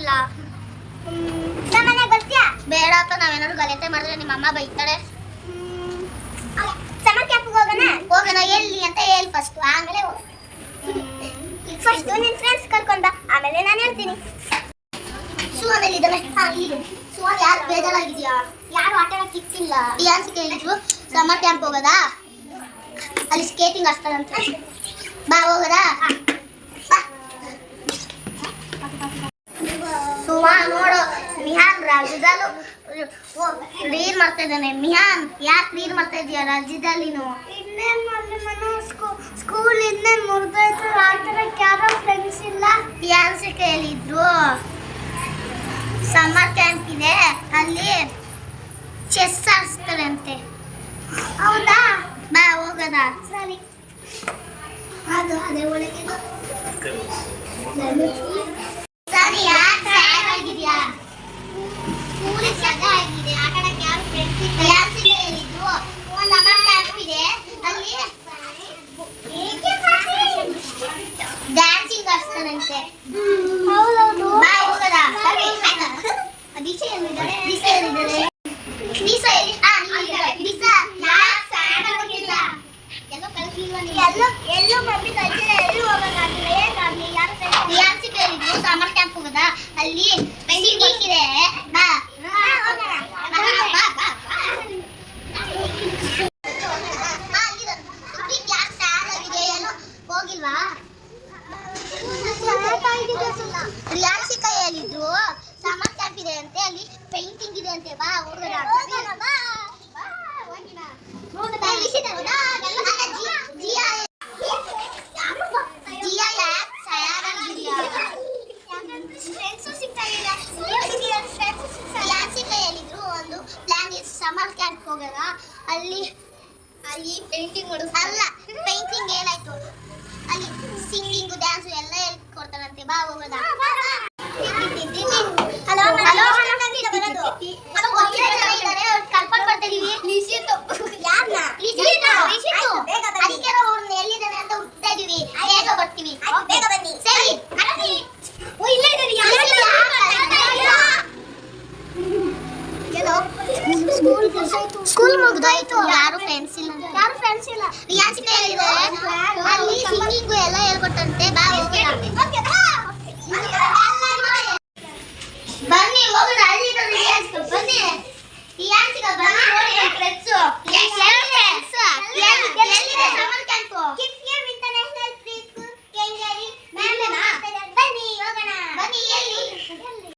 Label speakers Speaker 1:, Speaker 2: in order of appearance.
Speaker 1: ಇಲ್ಲ. ನಮ್ಮನೆ ಬರ್ತೀಯಾ? ಬೇಡ ಅಕ್ಕ, ನಾವೇನಾದ್ರು ಗಲಾಟೆ ಮಾಡಿದ್ರೆ ನಿಮ್ಮ ಅಮ್ಮ ಬೈತಾಳೆ. ಸಮರ್ ಕ್ಯಾಂಪ್ಗೆ ಹೋಗೋಣ. ಎಲ್ಲಿ ಅಂತ ಹೇಳಿ ಫಸ್ಟ್, ಆಮೇಲೆ ಫಸ್ಟ್ ನಿನ್ನ ಫ್ರೆಂಡ್ಸ್ ಕರ್ಕೊಂಡ್ ಬಾ, ಆಮೇಲೆ ನಾನು ಹೇಳ್ತೀನಿ. ಸುವನ್ ಎಲ್ಲಿದ್ದಾನೆ? ಸುವನ್ ಯಾರು ಬೇಜಾರಾಗಿದ್ಯಾ? ಯಾರು ಆಟ ಆಡಕ್ಕೆ ಸಿಕ್ತಿಲ್ಲ. ಡ್ಯಾನ್ಸ್ ಕೇಳಿದ್ರು. ಸಮರ್ ಕ್ಯಾಂಪ್ ಹೋಗೋದಾ? ಅಲ್ಲಿ ಸ್ಕೇಟಿಂಗ್ ಆಡ್ತಾರಂತೆ. ಬಾ ಹೋಗೋದಾ? ಸುವನ್ ನೋಡು, ಮಿಹಾನ್ ರಾಜ್ಯದಲ್ಲೂ ರೀಲ್ ಮಾಡ್ತಾ ಇದ್ದಾನೆ. ಮಿಹಾನ್, ಯಾಕೆ ರೀಲ್ ಮಾಡ್ತಾ ಇದೀಯ ರಾಜ್ಯದಲ್ಲಿ? ನೀನು ಇನ್ನೇನು ಮಾಡಲಿ ಮನು, ಸ್ಕೂಲ್ ಇನ್ನೇನು ಮುರಿದೋಯ್ತು. ಆಟಕ್ಕೆ ಯಾರೋ ಫ್ರೆಂಡ್ಸ್ ಇಲ್ಲ. ಡ್ಯಾನ್ಸ್ ಕೇಳಿದ್ರು. ಸಮ್ಮರ್ ಕ್ಯಾಂಪ್ ಇದೆ, ಅಲ್ಲಿ ಚೆಸ್ ಆಡಿಸ್ತಾರಂತೆ. ಹೌದಾ? ಬಾ ಹೋಗೋದಾ? ಸರಿ. ಅದು ಅದೇ ಒಳಗೆ ಸರಿ. ಯಾಕೆ ಆಗಿದೆಯಾ? ಸ್ಕೂಲಿಗೆ ಜಾಗ ಆಗಿದೆ, ಆಟ ಆಡಕ್ಕೆ ಯಾರು ಫ್ರೆಂಡ್ಸ್ ಇಲ್ಲ. ಡ್ಯಾನ್ಸ್ ಹೇಳಿದ್ರು. ಒಂದು ಸಮ್ಮರ್ ಕ್ಯಾಂಪ್ ಇದೆ, ಅಲ್ಲಿ ಡ್ಯಾನ್ಸಿಂಗ್ ಆಡ್ತಾರಂತೆ. ಹೌದೌದು. ಬಾ ಹೋಗೋದಾ? ಸರಿ. ದಿಶಾ ಎಲ್ಲಿದ್ದಾರೆ? ದಿಶಾ ಎಲ್ಲಿದ್ದಾರೆ? ದಿಶಾ ಎಲ್ಲಿ? ದಿಶಾ ಯಾಕೆ ಸ್ಯಾಡ್ ಆಗಿಲ್ಲ? ಎಲ್ಲೋ ಕಳಿಸಿಲ್ವ ನೀವು? ಎಲ್ಲೋ ಮಮ್ಮಿ ಕಳಿಸಿಲ್ಲ. ಎಲ್ಲೂ ಹೋಗೋಕ್ಕಾಗಿಲ್ಲ. ಏನಾಗಲಿ? ಯಾರು ಡ್ಯಾನ್ಸ್ ಕೇಳಿದ್ರು. ಸಮ್ಮರ್ ಕ್ಯಾಂಪ್ ಹೋಗೋದಾ? ಅಲ್ಲಿ ಸಿಂಗಿಂಗ್ ಇದೆ. ಬಾ ಹೋಗೋಣ. ಹೋಗಿಲ್ವಾ? ರಿಯಾನ್ಸಿಕಾ ಹೇಳಿದ್ರು ಸಮ್ಮರ್ ಕ್ಯಾಂಪ್ ಇದೆ ಅಂತೆ, ಅಲ್ಲಿ ಪೇಂಟಿಂಗ್ ಇದೆ ಅಂತೆ. ಬಾ ಹೋಗೋಣ. ಹೇಳಿದ್ರು ಒಂದು ಪ್ಲಾನ್ ಇದೆ, ಸಮ್ಮರ್ ಕ್ಯಾಂಪ್ ಹೋಗೋಣ. ಅಲ್ಲಿ ಪೇಂಟಿಂಗ್ ಅಲ್ಲ, ಪೇಂಟಿಂಗ್ ಏನಾಯ್ತು, ಅಲ್ಲಿ ಸಿಂಗಿಂಗು ಡ್ಯಾನ್ಸು ಎಲ್ಲ ಹೇಳ್ಕೊಡ್ತಾರಂತೆ. ಬಾ ಹೋಗೋಣ. ಕರ್ಕೊಂಡು ಬರ್ತಿದೀವಿ. ಅದಕ್ಕೆ ಅವ್ರನ್ನ ಎಲ್ಲಿದ್ದಾನೆ ಅಂತ ಹುಡ್ತಾ ಇದೀವಿ. ಬೇಗ ಬರ್ತೀವಿ. ಬೇಗ ಬನ್ನಿ. ಸರಿ. ಸ್ಕೂಲ್ ಮುಗ್ದೋಯ್ತು. ಯಾರು ಫ್ರೆಂಡ್ಸ್ ಇಲ್ಲ. ರಿಯಾನ್ಸಿಕಾ ಹೇಳಿದ್ದಾರೆ ಅಲ್ಲಿ ಸಿಂಗಿಂಗು ಎಲ್ಲ ಹೇಳ್ಕೊಟ್ಟಂತೆ. ಬಾ ಹೋಗೋಣ. ಬನ್ನಿ ಹೋಗೋಣ. ಅಲ್ಲಿ ಬನ್ನಿ. ರಿಯಾನ್ಸಿಕಾ ಬನ್ನಿ. ನೋಡಿ ಫ್ರೆಂಡ್ಸ್ ಸಮ್ಮರ್ ಕ್ಯಾಂಪ್